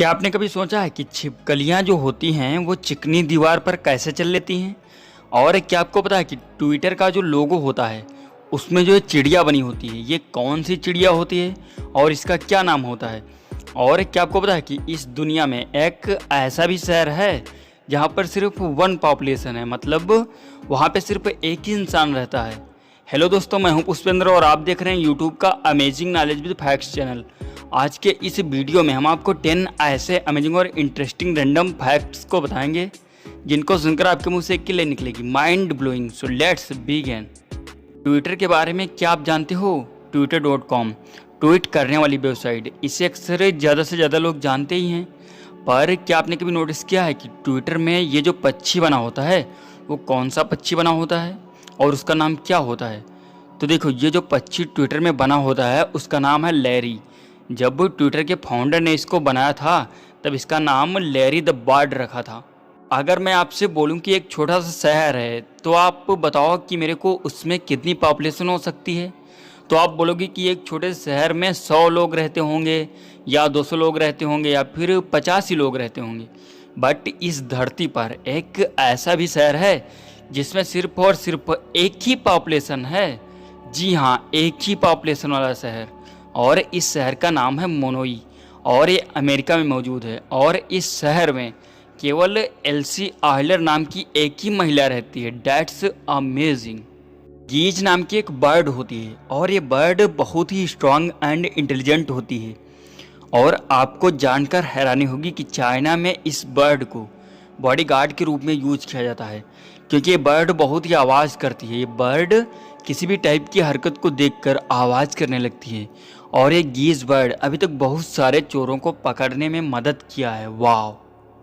क्या आपने कभी सोचा है कि छिपकलियां जो होती हैं वो चिकनी दीवार पर कैसे चल लेती हैं? और क्या आपको पता है कि ट्विटर का जो लोगो होता है उसमें जो चिड़िया बनी होती है, ये कौन सी चिड़िया होती है और इसका क्या नाम होता है? और क्या आपको पता है कि इस दुनिया में एक ऐसा भी शहर है जहाँ पर सिर्फ वन पॉपुलेशन है, मतलब वहाँ पे सिर्फ एक ही इंसान रहता है। हेलो दोस्तों, मैं हूँ पुष्पेंद्र और आप देख रहे हैं यूट्यूब का amazing knowledge with facts channel. आज के इस वीडियो में हम आपको 10 ऐसे अमेजिंग और इंटरेस्टिंग रैंडम फैक्ट्स को बताएंगे जिनको सुनकर आपके मुंह से एक किले निकलेगी, mind blowing. So let's begin. Twitter के बारे में क्या आप जानते हो? twitter.com ट्वीट करने वाली वेबसाइट, इसे अक्सर ज़्यादा से ज़्यादा लोग जानते ही हैं। पर क्या आपने कभी नोटिस किया है कि ट्विटर में ये जो पक्षी बना होता है वो कौन सा पक्षी बना होता है और उसका नाम क्या होता है? तो देखो, ये जो पक्षी ट्विटर में बना होता है उसका नाम है लैरी। जब ट्विटर के फाउंडर ने इसको बनाया था तब इसका नाम लैरी द बर्ड रखा था। अगर मैं आपसे बोलूं कि एक छोटा सा शहर है तो आप बताओ कि मेरे को उसमें कितनी पॉपुलेशन हो सकती है? तो आप बोलोगे कि एक छोटे शहर में 100 लोग रहते होंगे या 200 लोग रहते होंगे या फिर 50 ही लोग रहते होंगे। बट इस धरती पर एक ऐसा भी शहर है जिसमें सिर्फ और सिर्फ एक ही पॉपुलेशन है। जी हाँ, एक ही पॉपुलेशन वाला शहर, और इस शहर का नाम है मोनोई और ये अमेरिका में मौजूद है। और इस शहर में केवल एल्सी आयलर नाम की एक ही महिला रहती है। That's amazing. गीज नाम की एक बर्ड होती है और ये बर्ड बहुत ही स्ट्रांग एंड इंटेलिजेंट होती है। और आपको जानकर हैरानी होगी कि चाइना में इस बर्ड को बॉडीगार्ड के रूप में यूज किया जाता है, क्योंकि ये बर्ड बहुत ही आवाज़ करती है। ये बर्ड किसी भी टाइप की हरकत को देखकर आवाज़ करने लगती है। और ये गीज बर्ड अभी तक बहुत सारे चोरों को पकड़ने में मदद किया है। वाह!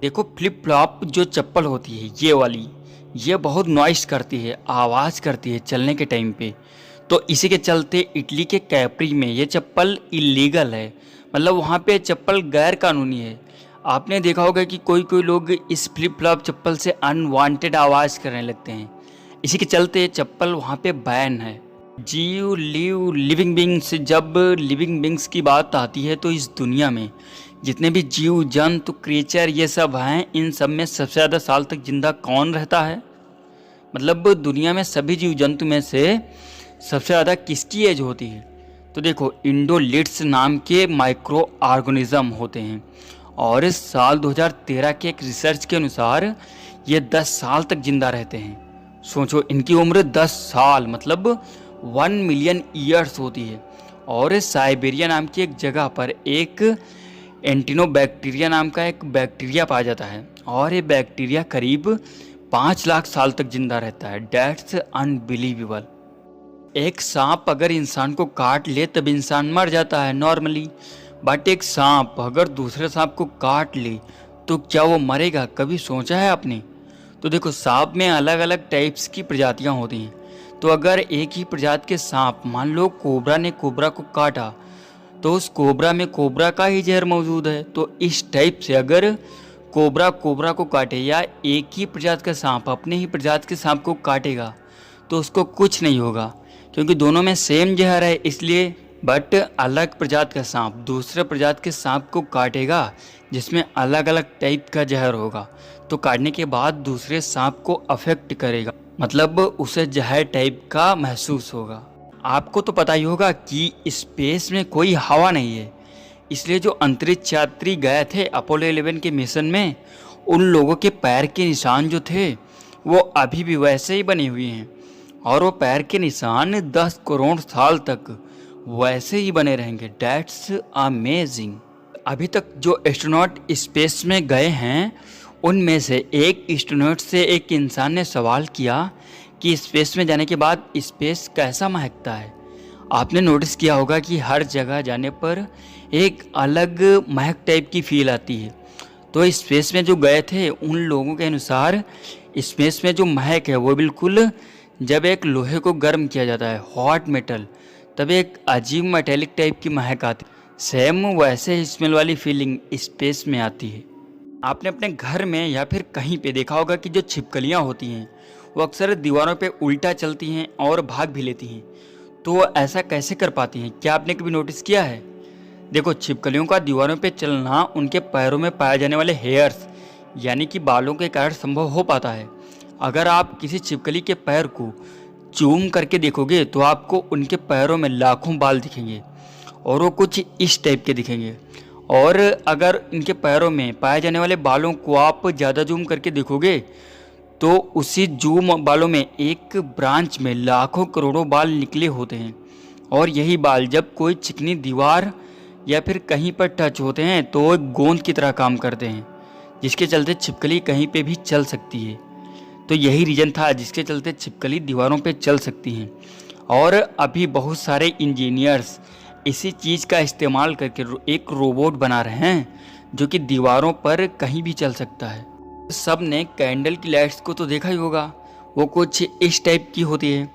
देखो, फ्लिप फ्लॉप जो चप्पल होती है ये वाली, ये बहुत नॉइस करती है, आवाज़ करती है चलने के टाइम पे। तो इसी के चलते इटली के कैप्री में ये चप्पल इलीगल है, मतलब वहाँ पे चप्पल गैर कानूनी है। आपने देखा होगा कि कोई कोई लोग इस फ्लिप फ्लॉप चप्पल से अनवांटेड आवाज़ करने लगते हैं। इसी के चलते ये चप्पल वहाँ पे बैन है। जीव लिव लिविंग बींग्स, जब लिविंग बींग्स की बात आती है तो इस दुनिया में जितने भी जीव जंतु क्रिएचर ये सब हैं, इन सब में सबसे ज़्यादा साल तक जिंदा कौन रहता है? मतलब दुनिया में सभी जीव जंतु में से सबसे ज़्यादा किसकी एज होती है? तो देखो, इंडोलिट्स नाम के माइक्रो ऑर्गेनिज्म होते हैं और इस साल 2013 के एक रिसर्च के अनुसार ये 10 साल तक जिंदा रहते हैं। सोचो, इनकी उम्र 10 साल मतलब 1 मिलियन ईयर्स होती है। और साइबेरिया नाम की एक जगह पर एक एंटिनोबैक्टीरिया नाम का एक बैक्टीरिया पाया जाता है और ये बैक्टीरिया करीब 5 लाख साल तक जिंदा रहता है। That's unbelievable. एक सांप अगर इंसान को काट ले तब इंसान मर जाता है नॉर्मली, बट एक सांप अगर दूसरे सांप को काट ले तो क्या वो मरेगा? कभी सोचा है आपने? तो देखो, सांप में अलग अलग टाइप्स की प्रजातियां होती हैं। तो अगर एक ही प्रजाति के सांप, मान लो कोबरा ने कोबरा को काटा, तो उस कोबरा में कोबरा का ही जहर मौजूद है। तो इस टाइप से अगर कोबरा कोबरा को काटे या एक ही प्रजाति का सांप अपने ही प्रजाति के सांप को काटेगा तो उसको कुछ नहीं होगा, क्योंकि दोनों में सेम जहर है इसलिए। बट अलग प्रजाति का सांप दूसरे प्रजाति के सांप को काटेगा जिसमें अलग अलग टाइप का जहर होगा, तो काटने के बाद दूसरे सांप को अफेक्ट करेगा, मतलब उसे जहर टाइप का महसूस होगा। आपको तो पता ही होगा कि स्पेस में कोई हवा नहीं है, इसलिए जो अंतरिक्ष यात्री गए थे अपोलो 11 के मिशन में, उन लोगों के पैर के निशान जो थे वो अभी भी वैसे ही बने हुए हैं और वो पैर के निशान 10 करोड़ साल तक वैसे ही बने रहेंगे। That's amazing. अभी तक जो एस्ट्रोनॉट स्पेस में गए हैं उनमें से एक एस्ट्रोनॉट से एक इंसान ने सवाल किया कि स्पेस में जाने के बाद स्पेस कैसा महकता है। आपने नोटिस किया होगा कि हर जगह जाने पर एक अलग महक टाइप की फील आती है। तो स्पेस में जो गए थे उन लोगों के अनुसार स्पेस में जो महक है वो बिल्कुल, जब एक लोहे को गर्म किया जाता है, हॉट मेटल, तब एक अजीब मेटेलिक टाइप की महक आती है। सेम वैसे ही स्मेल वाली फीलिंग स्पेस में आती है। आपने अपने घर में या फिर कहीं पे देखा होगा कि जो छिपकलियाँ होती हैं वो अक्सर दीवारों पे उल्टा चलती हैं और भाग भी लेती हैं। तो वो ऐसा कैसे कर पाती हैं? क्या आपने कभी नोटिस किया है? देखो, छिपकलियों का दीवारों पे चलना उनके पैरों में पाए जाने वाले हेयर्स यानी कि बालों के कारण संभव हो पाता है। अगर आप किसी छिपकली के पैर को जूम करके देखोगे तो आपको उनके पैरों में लाखों बाल दिखेंगे और वो कुछ इस टाइप के दिखेंगे। और अगर इनके पैरों में पाए जाने वाले बालों को आप ज़्यादा जूम करके देखोगे तो उसी जूम बालों में एक ब्रांच में लाखों करोड़ों बाल निकले होते हैं। और यही बाल जब कोई चिकनी दीवार या फिर कहीं पर टच होते हैं तो वो एक गोंद की तरह काम करते हैं, जिसके चलते छिपकली कहीं पे भी चल सकती है। तो यही रीज़न था जिसके चलते छिपकली दीवारों पे चल सकती हैं। और अभी बहुत सारे इंजीनियर्स इसी चीज़ का इस्तेमाल करके एक रोबोट बना रहे हैं जो कि दीवारों पर कहीं भी चल सकता है। सब ने कैंडल की लाइट्स को तो देखा ही होगा, वो कुछ इस टाइप की होती है।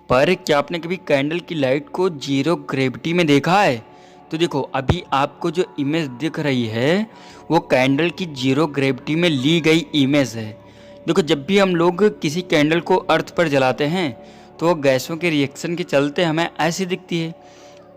पर क्या आपने कभी कैंडल की लाइट को जीरो ग्रेविटी में देखा है? तो देखो, अभी आपको जो इमेज दिख रही है वो कैंडल की जीरो ग्रेविटी में ली गई इमेज है। देखो, जब भी हम लोग किसी कैंडल को अर्थ पर जलाते हैं तो वो गैसों के रिएक्शन के चलते हमें ऐसी दिखती है।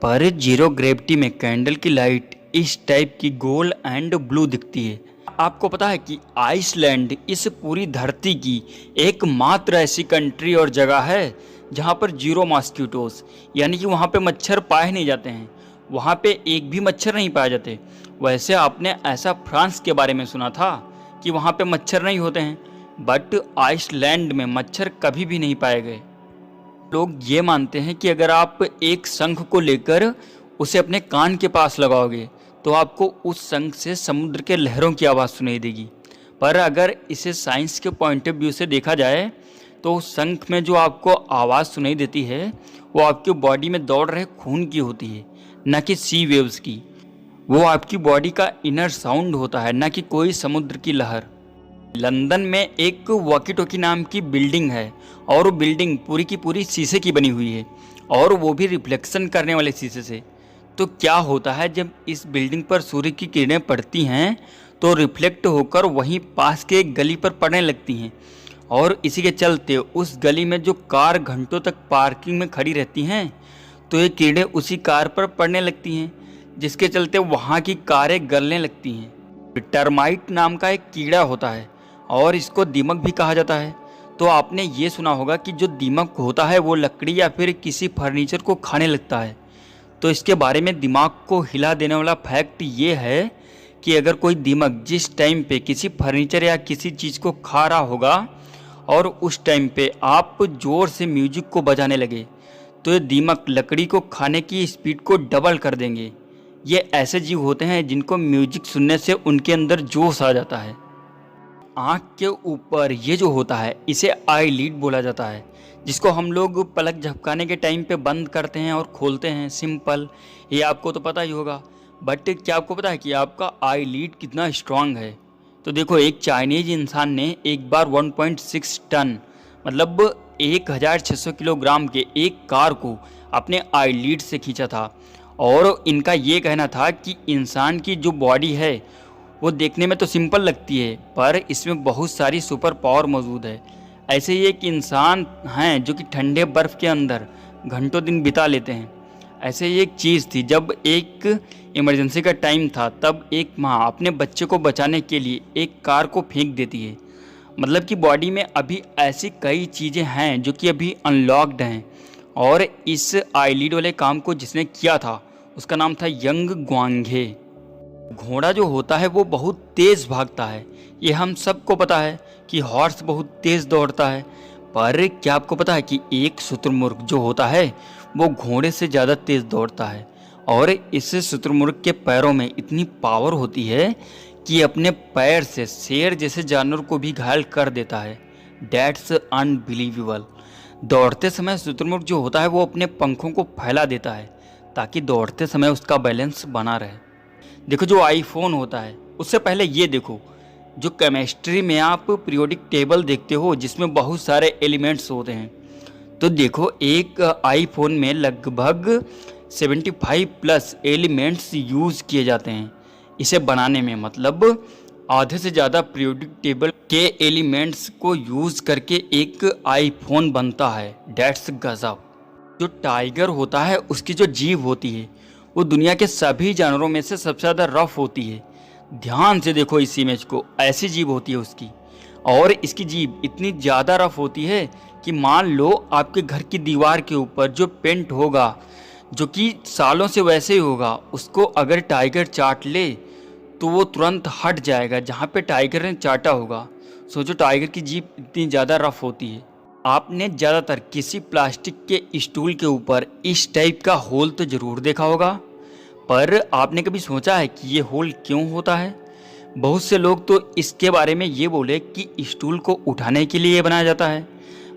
पर जीरो ग्रेविटी में कैंडल की लाइट इस टाइप की गोल एंड ब्लू दिखती है। आपको पता है कि आइसलैंड इस पूरी धरती की एकमात्र ऐसी कंट्री और जगह है जहाँ पर जीरो मॉस्किटोस यानी कि वहाँ पे मच्छर पाए नहीं जाते हैं, वहाँ पे एक भी मच्छर नहीं पाए जाते। वैसे आपने ऐसा फ्रांस के बारे में सुना था कि वहाँ पे मच्छर नहीं होते हैं, बट आइसलैंड में मच्छर कभी भी नहीं पाए गए। लोग ये मानते हैं कि अगर आप एक शंख को लेकर उसे अपने कान के पास लगाओगे तो आपको उस शंख से समुद्र के लहरों की आवाज़ सुनाई देगी। पर अगर इसे साइंस के पॉइंट ऑफ व्यू से देखा जाए तो उस शंख में जो आपको आवाज़ सुनाई देती है वो आपकी बॉडी में दौड़ रहे खून की होती है, न कि सी वेव्स की। वो आपकी बॉडी का इनर साउंड होता है, न कि कोई समुद्र की लहर। लंदन में एक वॉकी टॉकी नाम की बिल्डिंग है और वो बिल्डिंग पूरी की पूरी शीशे की बनी हुई है और वो भी रिफ्लेक्शन करने वाले शीशे से। तो क्या होता है, जब इस बिल्डिंग पर सूर्य की किरणें पड़ती हैं तो रिफ्लेक्ट होकर वहीं पास के एक गली पर पड़ने लगती हैं और इसी के चलते उस गली में जो कार घंटों तक पार्किंग में खड़ी रहती हैं तो ये किरणें उसी कार पर पड़ने लगती हैं, जिसके चलते वहाँ की कारें गलने लगती हैं। टर्माइट नाम का एक कीड़ा होता है और इसको दीमक भी कहा जाता है। तो आपने ये सुना होगा कि जो दीमक होता है वो लकड़ी या फिर किसी फर्नीचर को खाने लगता है। तो इसके बारे में दिमाग को हिला देने वाला फैक्ट ये है कि अगर कोई दीमक जिस टाइम पे किसी फर्नीचर या किसी चीज़ को खा रहा होगा और उस टाइम पे आप ज़ोर से म्यूजिक को बजाने लगे तो ये दीमक लकड़ी को खाने की स्पीड को डबल कर देंगे। ये ऐसे जीव होते हैं जिनको म्यूजिक सुनने से उनके अंदर जोश आ जाता है। आँख के ऊपर ये जो होता है इसे आई लीड बोला जाता है, जिसको हम लोग पलक झपकाने के टाइम पे बंद करते हैं और खोलते हैं। सिंपल, ये आपको तो पता ही होगा। बट क्या आपको पता है कि आपका आई लीड कितना स्ट्रांग है? तो देखो, एक चाइनीज इंसान ने एक बार 1.6 टन मतलब 1600 किलोग्राम के एक कार को अपने आई लीड से खींचा था। और इनका ये कहना था कि इंसान की जो बॉडी है वो देखने में तो सिंपल लगती है पर इसमें बहुत सारी सुपर पावर मौजूद है। ऐसे ही एक इंसान हैं जो कि ठंडे बर्फ़ के अंदर घंटों दिन बिता लेते हैं। ऐसे ही एक चीज़ थी, जब एक इमरजेंसी का टाइम था तब एक माँ अपने बच्चे को बचाने के लिए एक कार को फेंक देती है। मतलब कि बॉडी में अभी ऐसी कई चीज़ें हैं जो कि अभी अनलॉक्ड हैं। और इस आईलिड वाले काम को जिसने किया था उसका नाम था यंग ग्वांघे। घोड़ा जो होता है वो बहुत तेज़ भागता है, ये हम सबको पता है कि हॉर्स बहुत तेज़ दौड़ता है। पर क्या आपको पता है कि एक शुतुरमुर्ग जो होता है वो घोड़े से ज़्यादा तेज़ दौड़ता है और इस शुतुरमुर्ग के पैरों में इतनी पावर होती है कि अपने पैर से शेर जैसे जानवर को भी घायल कर देता है। That's unbelievable. दौड़ते समय शुतुरमुर्ग जो होता है वो अपने पंखों को फैला देता है ताकि दौड़ते समय उसका बैलेंस बना रहे। देखो, जो आईफोन होता है उससे पहले ये देखो, जो केमिस्ट्री में आप पीरियोडिक टेबल देखते हो जिसमें बहुत सारे एलिमेंट्स होते हैं, तो देखो एक आईफोन में लगभग 75 प्लस एलिमेंट्स यूज़ किए जाते हैं इसे बनाने में। मतलब आधे से ज़्यादा पीरियोडिक टेबल के एलिमेंट्स को यूज़ करके एक आईफोन बनता है। डेट्स गजब। जो टाइगर होता है उसकी जो जीभ होती है वो दुनिया के सभी जानवरों में से सबसे ज़्यादा रफ होती है। ध्यान से देखो इस इमेज को, ऐसी जीभ होती है उसकी, और इसकी जीभ इतनी ज़्यादा रफ होती है कि मान लो आपके घर की दीवार के ऊपर जो पेंट होगा, जो कि सालों से वैसे ही होगा, उसको अगर टाइगर चाट ले तो वो तुरंत हट जाएगा जहाँ पे टाइगर ने चाटा होगा। सोचो टाइगर की जीभ इतनी ज़्यादा रफ होती है। आपने ज़्यादातर किसी प्लास्टिक के स्टूल के ऊपर इस टाइप का होल तो ज़रूर देखा होगा, पर आपने कभी सोचा है कि ये होल क्यों होता है? बहुत से लोग तो इसके बारे में ये बोले कि स्टूल को उठाने के लिए बनाया जाता है,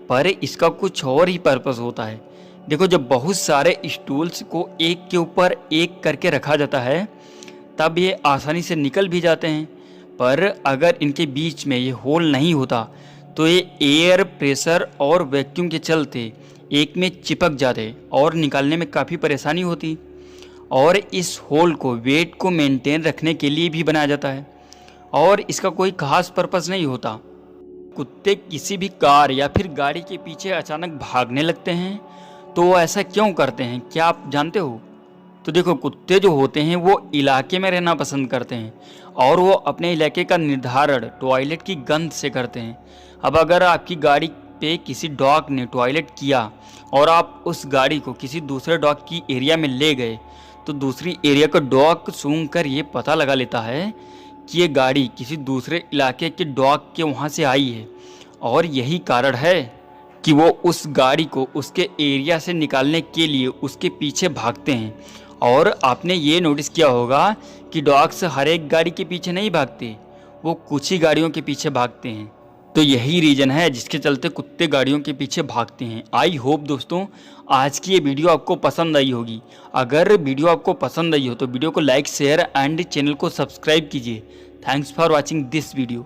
पर इसका कुछ और ही पर्पस होता है। देखो, जब बहुत सारे स्टूल्स को एक के ऊपर एक करके रखा जाता है तब ये आसानी से निकल भी जाते हैं, पर अगर इनके बीच में ये होल नहीं होता तो ये एयर प्रेशर और वैक्यूम के चलते एक में चिपक जाते और निकालने में काफ़ी परेशानी होती। और इस होल को वेट को मेंटेन रखने के लिए भी बनाया जाता है और इसका कोई खास पर्पस नहीं होता। कुत्ते किसी भी कार या फिर गाड़ी के पीछे अचानक भागने लगते हैं तो वो ऐसा क्यों करते हैं, क्या आप जानते हो? तो देखो, कुत्ते जो होते हैं वो इलाके में रहना पसंद करते हैं और वो अपने इलाके का निर्धारण टॉयलेट की गंध से करते हैं। अब अगर आपकी गाड़ी पे किसी डॉग ने टॉयलेट किया और आप उस गाड़ी को किसी दूसरे डॉग की एरिया में ले गए तो दूसरी एरिया का डॉग सूंघ कर ये पता लगा लेता है कि ये गाड़ी किसी दूसरे इलाके के डॉग के वहाँ से आई है, और यही कारण है कि वो उस गाड़ी को उसके एरिया से निकालने के लिए उसके पीछे भागते हैं। और आपने ये नोटिस किया होगा कि डॉग्स हर एक गाड़ी के पीछे नहीं भागते, वो कुछ ही गाड़ियों के पीछे भागते हैं। तो यही रीज़न है जिसके चलते कुत्ते गाड़ियों के पीछे भागते हैं। आई होप दोस्तों आज की ये वीडियो आपको पसंद आई होगी। अगर वीडियो आपको पसंद आई हो तो वीडियो को लाइक, शेयर एंड चैनल को सब्सक्राइब कीजिए। Thanks for watching this video.